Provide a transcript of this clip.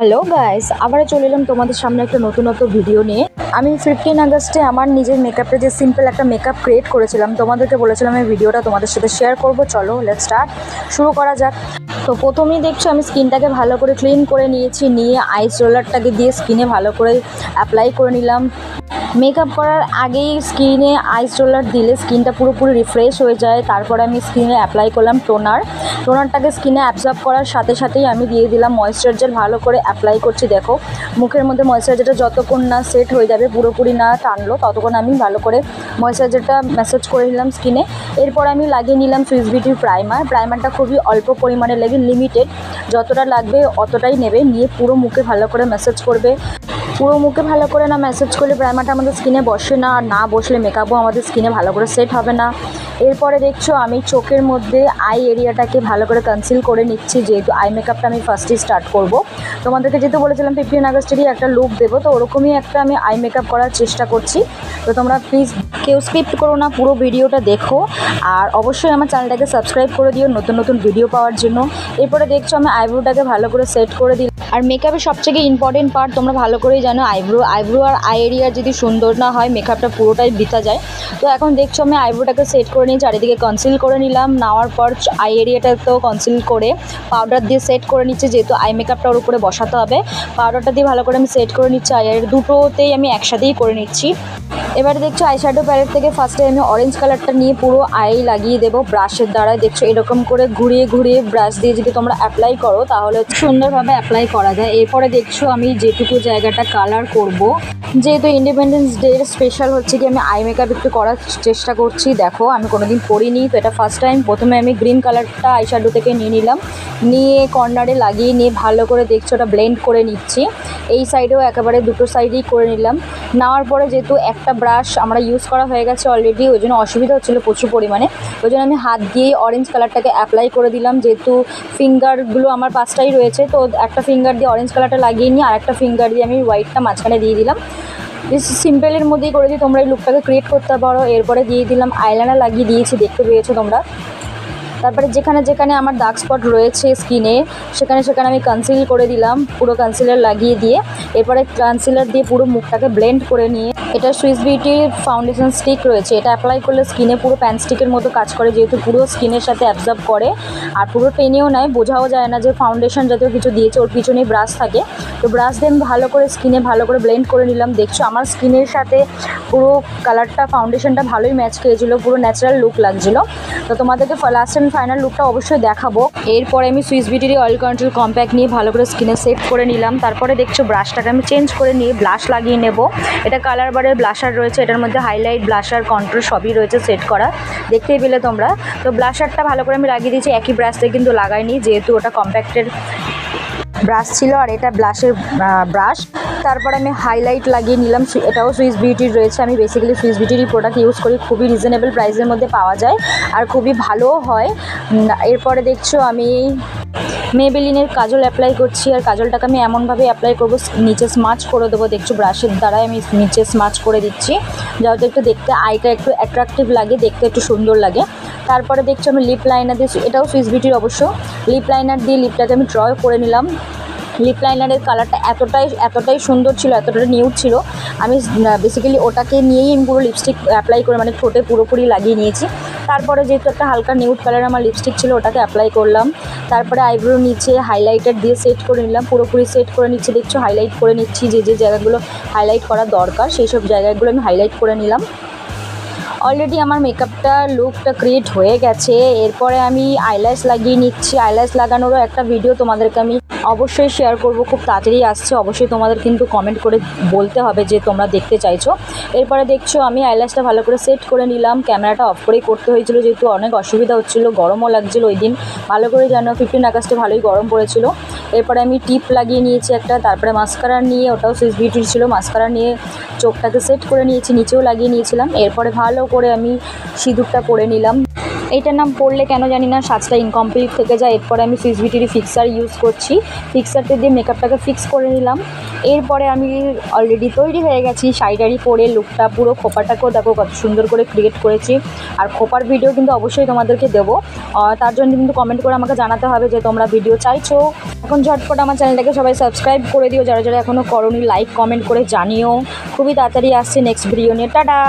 Hello guys, আবার চলে এলাম তোমাদের সামনে একটা নতুনত্ব ভিডিও নিয়ে। আমি 15 আগস্টে আমার নিজের মেকআপটা যে সিম্পল একটা মেকআপ ক্রিয়েট করেছিলাম, তোমাদেরকে বলেছিলাম এই ভিডিওটা তোমাদের সাথে শেয়ার করব। চলো লেটস স্টার্ট, শুরু করা যাক। তো প্রথমেই দেখছো আমি স্কিনটাকে ভালো করে ক্লিন করে নিয়েছি, নিয়ে আইস রোলারটাকে দিয়ে স্কিনে ভালো করে অ্যাপ্লাই করে নিলাম। মেকআপ করার আগেই স্কিনে আইস রোলার দিলে স্কিনটা পুরোপুরি রিফ্রেশ হয়ে যায়। তারপরে আমি স্কিনে অ্যাপ্লাই করলাম টোনারটাকে স্কিনে অ্যাবজর্ব করার সাথে সাথেই আমি দিয়ে দিলাম ময়েশ্চারাইজার। ভালো করে অ্যাপ্লাই করছি, দেখো মুখের মধ্যে ময়েশ্চারাইজারটা যতক্ষণ না সেট হয়ে যাবে, পুরোপুরি না টানলো, ততক্ষণ আমি ভালো করে ময়েশ্চারাইজারটা ম্যাসাজ করে নিলাম স্কিনে। এরপর আমি লাগিয়ে নিলাম সুইস বিউটির প্রাইমারটা খুবই অল্প পরিমাণে লাগে, লিমিটেড, যতটা লাগবে অতটাই নেবে, নিয়ে পুরো মুখে ভালো করে ম্যাসাজ করবে। পুরো মুখে ভালো করে না ম্যাসাজ করলে প্রাইমারটা আমাদের স্কিনে বসে না, আর না বসলে মেকআপও আমাদের স্কিনে ভালো করে সেট হবে না। এরপরে দেখছো আমি চোখের মধ্যে আই এরিয়াটাকে ভালো করে কনসিল করে নিচ্ছি, যেহেতু আই মেকআপটা আমি ফার্স্টেই স্টার্ট করব। তোমাদেরকে যেহেতু বলেছিলাম 15 আগস্টেরই একটা লুক দেবো, তো ওরকমই একটা আমি আই মেকআপ করার চেষ্টা করছি। তো তোমরা প্লিজ কেউ স্কিপ করো না, পুরো ভিডিওটা দেখো, আর অবশ্যই আমার চ্যানেলটাকে সাবস্ক্রাইব করে দিও নতুন নতুন ভিডিও পাওয়ার জন্য। এরপরে দেখছো আমি আইব্রোটাকে ভালো করে সেট করে দিই। আর মেকআপের সবথেকে ইম্পর্টেন্ট পার্ট তোমরা ভালো করেই জানো, আইব্রো আর আই এরিয়া যদি সুন্দর না হয় মেকআপটা পুরোটাই বৃথা যায়। তো এখন দেখছো আমি আইব্রোটাকে সেট করে নিই, চারিদিকে কনসিল করে নিলাম। নেওয়ার পর আই এরিয়াটাতেও কনসিল করে পাউডার দিয়ে সেট করে নিচ্ছি, যেহেতু আই মেকআপটা ওর উপরে বসাতে হবে। পাউডারটা দিয়ে ভালো করে আমি সেট করে নিচ্ছি, আই এর দুটোতেই আমি একসাথেই করে নিচ্ছি। এবারে দেখছো আইশ্যাডো প্যালেট থেকে ফার্স্টে আমি অরেঞ্জ কালারটা নিয়ে পুরো আই লাগিয়ে দেবো ব্রাশের দ্বারা। দেখছো এরকম করে ঘুরিয়ে ঘুরিয়ে ব্রাশ দিয়ে যদি তোমরা অ্যাপ্লাই করো তাহলে সুন্দরভাবে অ্যাপ্লাই করা যায়। এরপরে দেখছো আমি যেটুকু জায়গাটা কালার করব, যেহেতু ইন্ডিপেন্ডেন্স ডের স্পেশাল হচ্ছে কি আমি আই মেকআপ একটু করার চেষ্টা করছি। দেখো আমি কোনোদিন করিনি, তো এটা ফার্স্ট টাইম। প্রথমে আমি গ্রিন কালারটা আইশ্যাডো থেকে নিয়ে নিলাম, নিয়ে কর্নারে লাগিয়ে নিয়ে ভালো করে দেখছো ওটা ব্লেন্ড করে নিচ্ছি। এই সাইডেও একেবারে দুটো সাইডেই করে নিলাম। নেওয়ার পরে যেহেতু একটা ব্রাশ আমরা ইউজ করা হয়ে গেছে অলরেডি, ওই জন্য অসুবিধা হচ্ছিলো প্রচুর পরিমাণে, ওই জন্য আমি হাত দিয়ে অরেঞ্জ কালারটাকে অ্যাপ্লাই করে দিলাম। যেহেতু ফিঙ্গারগুলো আমার 5টাই রয়েছে, তো একটা ফিঙ্গার দিয়ে অরেঞ্জ কালারটা লাগিয়ে নিয়ে আর একটা ফিঙ্গার দিয়ে আমি হোয়াইটটা মাঝখানে দিয়ে দিলাম। সিম্পলের মধ্যেই করে দিয়ে তোমরা এই লুকটাকে ক্রিয়েট করতে পারো। এরপরে দিয়ে দিলাম আইলাইনার লাগিয়ে দিয়েছি, দেখতে পেয়েছো তোমরা। তারপরে যেখানে যেখানে আমার ডার্ক স্পট রয়েছে স্কিনে সেখানে সেখানে আমি কনসিল করে দিলাম, পুরো কনসিলার লাগিয়ে দিয়ে। এরপরে কনসিলার দিয়ে পুরো মুখটাকে ব্লেন্ড করে নিয়ে, এটা সুইস বিউটির ফাউন্ডেশন স্টিক রয়েছে, এটা অ্যাপ্লাই করলে স্কিনে পুরো প্যান স্টিকের মতো কাজ করে, যেহেতু পুরো স্কিনের সাথে অ্যাবজর্ব করে আর পুরো টেনেও নেয়, বোঝাও যায় না যে ফাউন্ডেশন জাতীয় কিছু দিয়েছে। ওর পিছনেই ব্রাশ থাকে, তো ব্রাশ দিয়ে আমি ভালো করে স্কিনে ভালো করে ব্লেন্ড করে নিলাম। দেখছো আমার স্কিনের সাথে পুরো কালারটা ফাউন্ডেশনটা ভালোই ম্যাচ খেয়েছিলো, পুরো ন্যাচারাল লুক লাগছিলো। তো তোমাদেরকে লাস্ট অ্যান্ড ফাইনাল লুকটা অবশ্যই দেখাবো। এরপরে আমি সুইস বিউটির অয়েল কন্ট্রোল কম্প্যাক্ট নিয়ে ভালো করে স্কিনে সেট করে নিলাম। তারপরে দেখছো ব্রাশটাকে আমি চেঞ্জ করে নিয়ে ব্লাশ লাগিয়ে নেব। এটা কালার বারের ব্লাশার রয়েছে, এটার মধ্যে হাইলাইট, ব্লাশার, কন্ট্রোল সবই রয়েছে সেট করা, দেখতেই পেলে তোমরা। তো ব্লাশারটা ভালো করে আমি লাগিয়ে দিয়েছি, একই ব্রাশ থেকে কিন্তু লাগাইনি, যেহেতু ওটা কম্প্যাক্টের ব্রাশ ছিল আর এটা ব্লাশের ব্রাশ। তারপর আমি হাইলাইট লাগিয়ে নিলাম, এটাও সুইস বিউটির রয়েছে। আমি বেসিক্যালি সুইস বিউটিরই প্রোডাক্ট ইউজ করি, খুবই রিজনেবল প্রাইসের মধ্যে পাওয়া যায় আর খুবই ভালোও হয়। এরপরে দেখছো আমি মেবেলিনের কাজল অ্যাপ্লাই করছি, আর কাজলটাকে আমি এমনভাবে অ্যাপ্লাই করবো নিচে স্মাচ করে দেবো। দেখছো ব্রাশের দ্বারাই আমি নিচে স্মাচ করে দিচ্ছি, যাতে একটু দেখতে আইটা একটু অ্যাট্রাকটিভ লাগে, দেখতে একটু সুন্দর লাগে। তারপরে দেখছো আমি লিপ লাইনার দিয়ে, এটাও সুইস বিউটির অবশ্য, লিপ লাইনার দিয়ে লিপটাকে আমি ড্র করে নিলাম। লিপ লাইনারের কালারটা এতটাই সুন্দর ছিল, এতটাই নিউড ছিল, আমি বেসিক্যালি ওটাকে নিয়েই আমি পুরো লিপস্টিক অ্যাপ্লাই করে মানে ঠোঁটে পুরোপুরি লাগিয়ে নিয়েছি। তারপরে যেহেতু একটা হালকা নিউড কালার আমার লিপস্টিক ছিল, ওটাকে অ্যাপ্লাই করলাম। তারপরে আইব্রো নিচে হাইলাইটার দিয়ে সেট করে নিলাম, পুরোপুরি সেট করে নিচ্ছি। দেখছো হাইলাইট করে নিচ্ছি, যে যে জায়গাগুলো হাইলাইট করা দরকার সেই সব জায়গাগুলো আমি হাইলাইট করে নিলাম। অলরেডি আমার মেকআপটা লুকটা ক্রিয়েট হয়ে গেছে। এরপরে আমি আইল্যাশ লাগিয়ে নিচ্ছি, আইল্যাশ লাগানোরও একটা ভিডিও তোমাদেরকে আমি অবশ্যই শেয়ার করব, খুব তাড়াতাড়ি আসছে। অবশ্যই তোমাদের কিন্তু কমেন্ট করে বলতে হবে যে তোমরা দেখতে চাইছো। এরপরে দেখছো আমি আইল্যাশটা ভালো করে সেট করে নিলাম, ক্যামেরাটা অফ করেই করতে হয়েছিল যেহেতু অনেক অসুবিধা হচ্ছিলো, গরমও লাগছিলো ওই দিন, ভালো করে জানো 15 আগস্টে ভালোই গরম পড়েছিল। এরপরে আমি টিপ লাগিয়ে নিয়েছি একটা, তারপরে মাস্কারা নিয়ে, ওটাও সুইস বিউটির ছিল, মাস্কারা নিয়ে চোখটাকে সেট করে নিয়েছি, নিচেও লাগিয়ে নিয়েছিলাম। এরপরে ভালো করে আমি সিঁদুরটা পরে নিলাম। এইটার নাম পড়লে কেন জানি না সাজটা ইনকমপ্লিট থেকে যায়। এরপরে আমি ফিক্স বিউটির ফিক্সার ইউজ করছি, ফিক্সারটা দিয়ে মেকআপটাকে ফিক্স করে নিলাম। এরপরে আমি অলরেডি তৈরি হয়ে গেছি, শাড়ি পরে লুকটা পুরো খোপাটাকেও দেখো কত সুন্দর করে ক্রিয়েট করেছি। আর খোপার ভিডিও কিন্তু অবশ্যই তোমাদেরকে দেবো, তার জন্য কিন্তু কমেন্ট করে আমাকে জানাতে হবে যে তোমরা ভিডিও চাইছো। এখন ঝটপট আমার চ্যানেলটাকে সবাই সাবস্ক্রাইব করে দিও, যারা যারা এখনও করোনি লাইক কমেন্ট করে জানিও। খুবই তাড়াতাড়ি আসছে নেক্সট ভিডিও নিয়ে, টাটা।